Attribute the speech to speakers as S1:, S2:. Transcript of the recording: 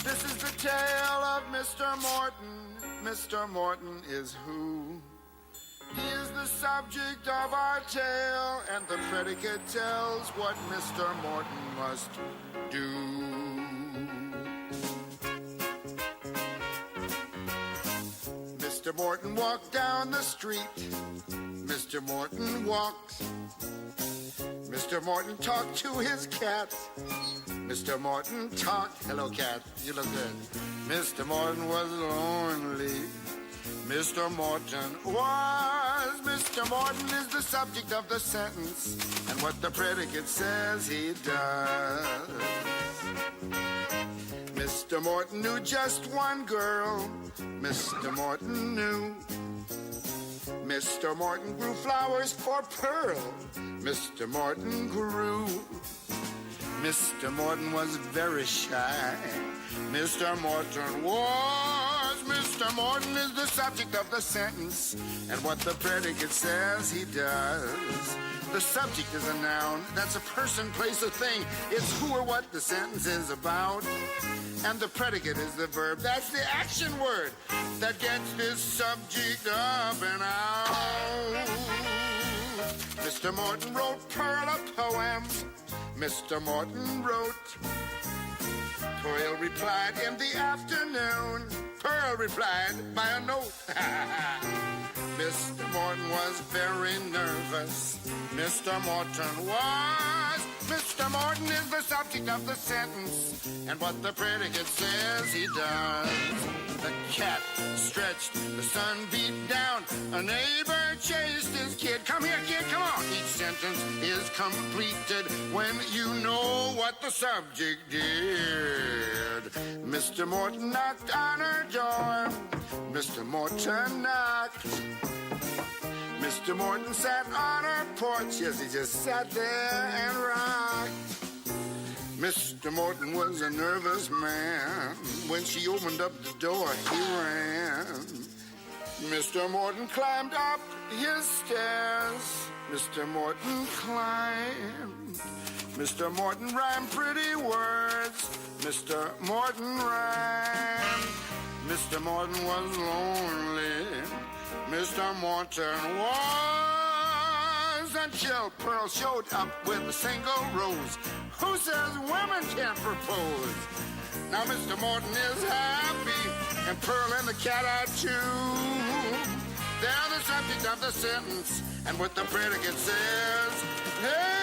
S1: This is the tale of Mr. Morton. Mr. Morton is who? He is the subject of our tale, and the predicate tells what Mr. Morton must do. Mr. Morton walked down the street. Mr. Morton walked. Mr. Morton talked to his cat. Mr. Morton talked. Hello, cat. You look good. Mr. Morton was lonely. Mr. Morton was. Mr. Morton is the subject of the sentence, and what the predicate says he does. Mr. Morton knew just one girl. Mr. Morton knew. Mr. Morton grew flowers for Pearl. Mr. Morton grew. Mr. Morton was very shy. Mr. Morton was. Mr. Morton is the subject of the sentence, and what the predicate says he does. The subject is a noun. That's a person, place, or thing. It's who or what the sentence is about. And the predicate is the verb. That's the action word that gets this subject up and out. Mr. Morton wrote Pearl a poem. Mr. Morton wrote. Pearl replied in the afternoon. Pearl replied by a note. Mr. Morton was very nervous. Mr. Morton was. Mr. Morton is the subject of the sentence, and what the predicate says he does. The cat stretched, the sun beat down, a neighbor chased his kid. Come here, kid, come on. Each sentence is completed when you know what the subject did. Mr. Morton knocked on her door. Mr. Morton knocked. Mr. Morton sat on her porch. Yes, he just sat there and rocked. Mr. Morton was a nervous man. When she opened up the door, he ran. Mr. Morton climbed up his stairs. Mr. Morton climbed. Mr. Morton rhymed pretty words. Mr. Morton rhymed. Mr. Morton was lonely. Mr. Morton was, until Pearl showed up with a single rose. Who says women can't propose? Now Mr. Morton is happy, and Pearl and the cat are too. They're the subject of the sentence, and what the predicate says, hey!